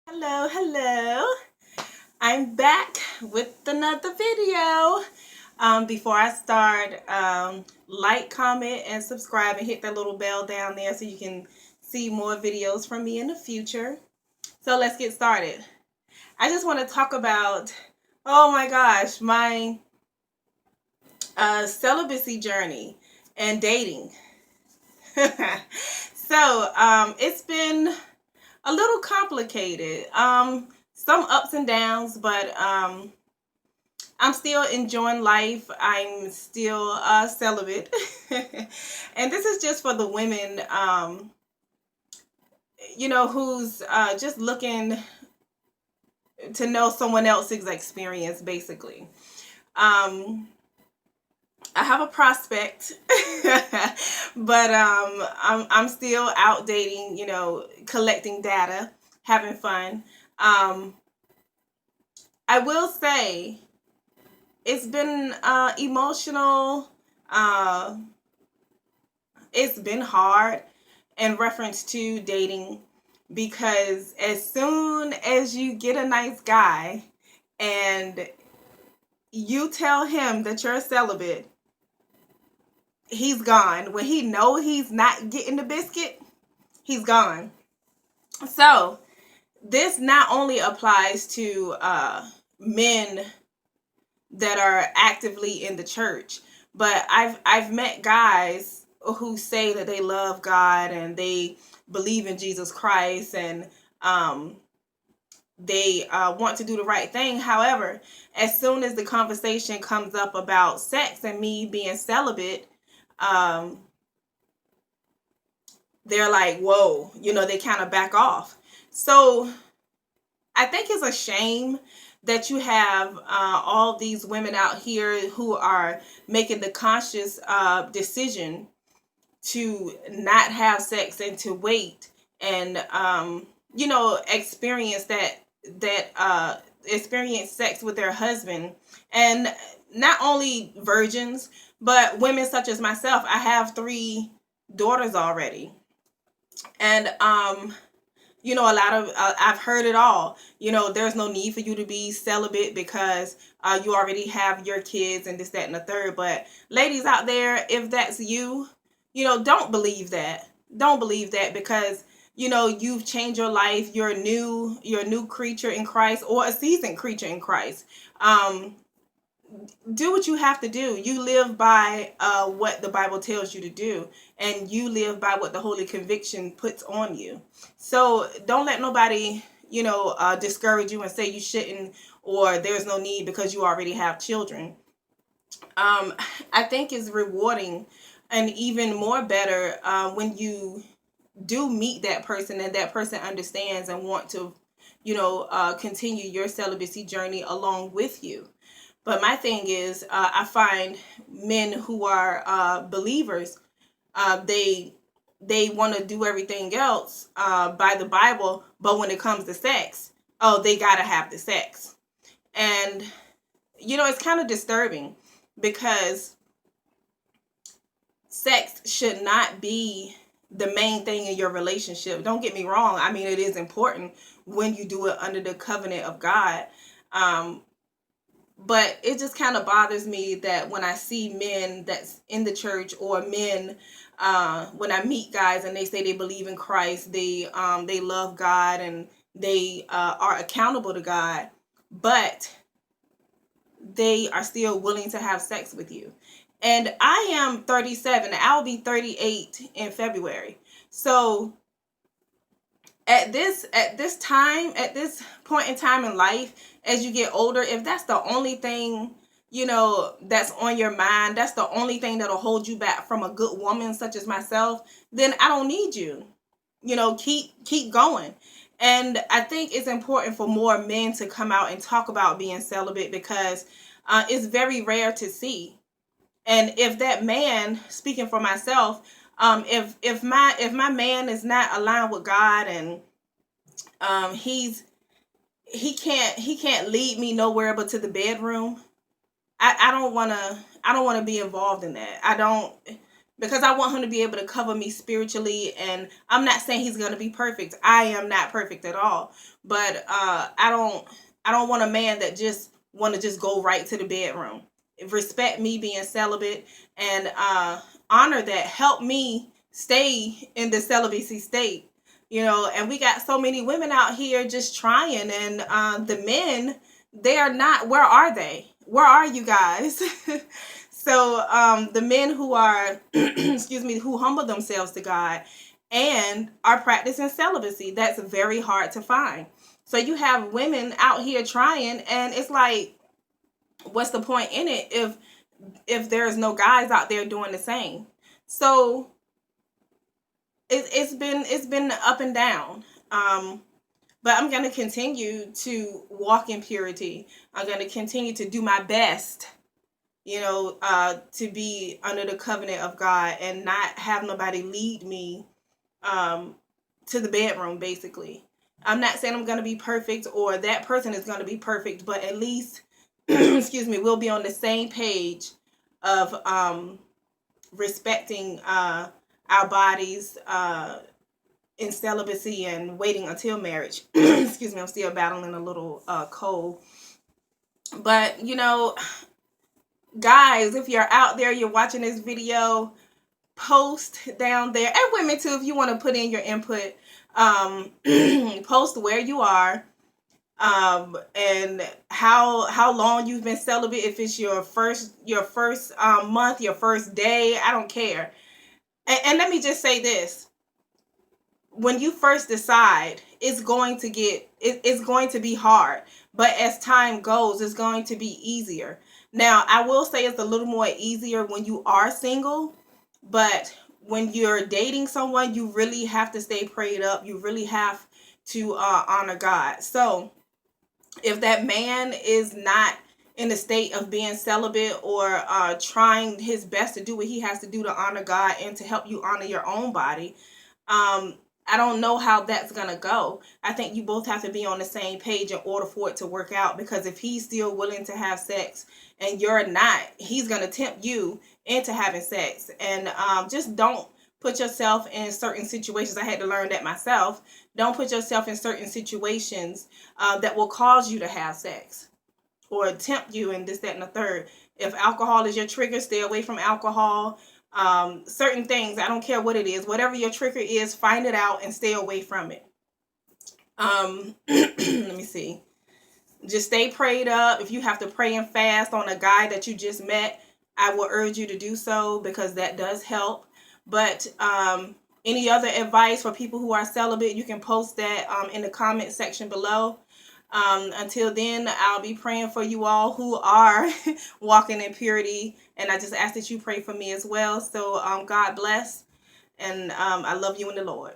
Hello. I'm back with another video. Before I start, like, comment, and subscribe, and hit that little bell down there so you can see more videos from me in the future. So let's get started. I just want to talk about, oh my gosh, my celibacy journey and dating. It's been a little complicated. Some ups and downs, but I'm still enjoying life. I'm still celibate. And this is just for the women, who's just looking to know someone else's experience, basically. I have a prospect, but I'm still out dating, collecting data, having fun. I will say it's been emotional. Uh, it's been hard in reference to dating because as soon as you get a nice guy and you tell him that you're celibate, he's gone. When he know he's not getting the biscuit, he's gone. So this not only applies to men that are actively in the church, but I've met guys who say that they love God and they believe in Jesus Christ, and they want to do the right thing. However, as soon as the conversation comes up about sex and me being celibate, um, they're like, whoa, they kind of back off. So I think it's a shame that you have all these women out here who are making the conscious decision to not have sex and to wait and experience that experience sex with their husband. And not only virgins, but women such as myself. I have 3 daughters already, and a lot of I've heard it all. There's no need for you to be celibate because you already have your kids and this, that, and the third. But ladies out there, if that's you, don't believe that. Don't believe that, because you've changed your life. You're a new creature in Christ, or a seasoned creature in Christ. Do what you have to do. You live by what the Bible tells you to do, and you live by what the Holy Conviction puts on you. So don't let nobody, discourage you and say you shouldn't, or there's no need because you already have children. I think is rewarding and even more better when you do meet that person and that person understands and want to, continue your celibacy journey along with you. But my thing is, I find men who are believers, they want to do everything else by the Bible, but when it comes to sex, oh, they gotta have the sex. And it's kind of disturbing, because sex should not be the main thing in your relationship. Don't get me wrong. I mean, it is important when you do it under the covenant of God. But it just kind of bothers me that when I see men that's in the church, or men, when I meet guys and they say they believe in Christ, they love God, and they are accountable to God, but they are still willing to have sex with you. And I am 37. I'll be 38 in February. So at this point in time in life, as you get older, if that's the only thing that's on your mind, that's the only thing that'll hold you back from a good woman such as myself, then I don't need you. Keep going. And I think it's important for more men to come out and talk about being celibate, because it's very rare to see. And if that man, speaking for myself, if my man is not aligned with God, and he can't lead me nowhere but to the bedroom, I don't want to be involved in that. I don't. because I want him to be able to cover me spiritually. And I'm not saying he's going to be perfect. I am not perfect at all. But I don't want a man that just want to just go right to the bedroom. Respect me being celibate, and honor that. Help me stay in the celibacy state. And we got so many women out here just trying, and the men, they are not. Where are they? Where are you guys? So the men who are, excuse me, who humble themselves to God and are practicing celibacy, that's very hard to find. So you have women out here trying, and it's like, what's the point in it if there's no guys out there doing the same? So it's been up and down. But I'm going to continue to walk in purity. I'm going to continue to do my best, to be under the covenant of God and not have nobody lead me to the bedroom, basically. I'm not saying I'm going to be perfect or that person is going to be perfect, but at least, excuse me, we'll be on the same page of respecting our bodies in celibacy and waiting until marriage. Excuse me, I'm still battling a little cold. But, guys, if you're out there, you're watching this video, post down there, and women too, if you want to put in your input, post where you are, and how long you've been celibate. If it's your first month, your first day, I don't care. And let me just say this: when you first decide, it's going to be hard, but as time goes, it's going to be easier. Now, I will say it's a little more easier when you are single, but when you're dating someone, you really have to stay prayed up. You really have to honor God. So if that man is not in the state of being celibate or trying his best to do what he has to do to honor God and to help you honor your own body, I don't know how that's going to go. I think you both have to be on the same page in order for it to work out, because if he's still willing to have sex and you're not, he's going to tempt you into having sex. And just don't put yourself in certain situations. I had to learn that myself. Don't put yourself in certain situations that will cause you to have sex or tempt you and this, that, and the third. If alcohol is your trigger, stay away from alcohol. Certain things, I don't care what it is, whatever your trigger is, find it out and stay away from it. Let me see. Just stay prayed up. If you have to pray and fast on a guy that you just met, I will urge you to do so, because that does help. But any other advice for people who are celibate, you can post that in the comment section below. Until then, I'll be praying for you all who are walking in purity, and I just ask that you pray for me as well. So God bless, and I love you in the Lord.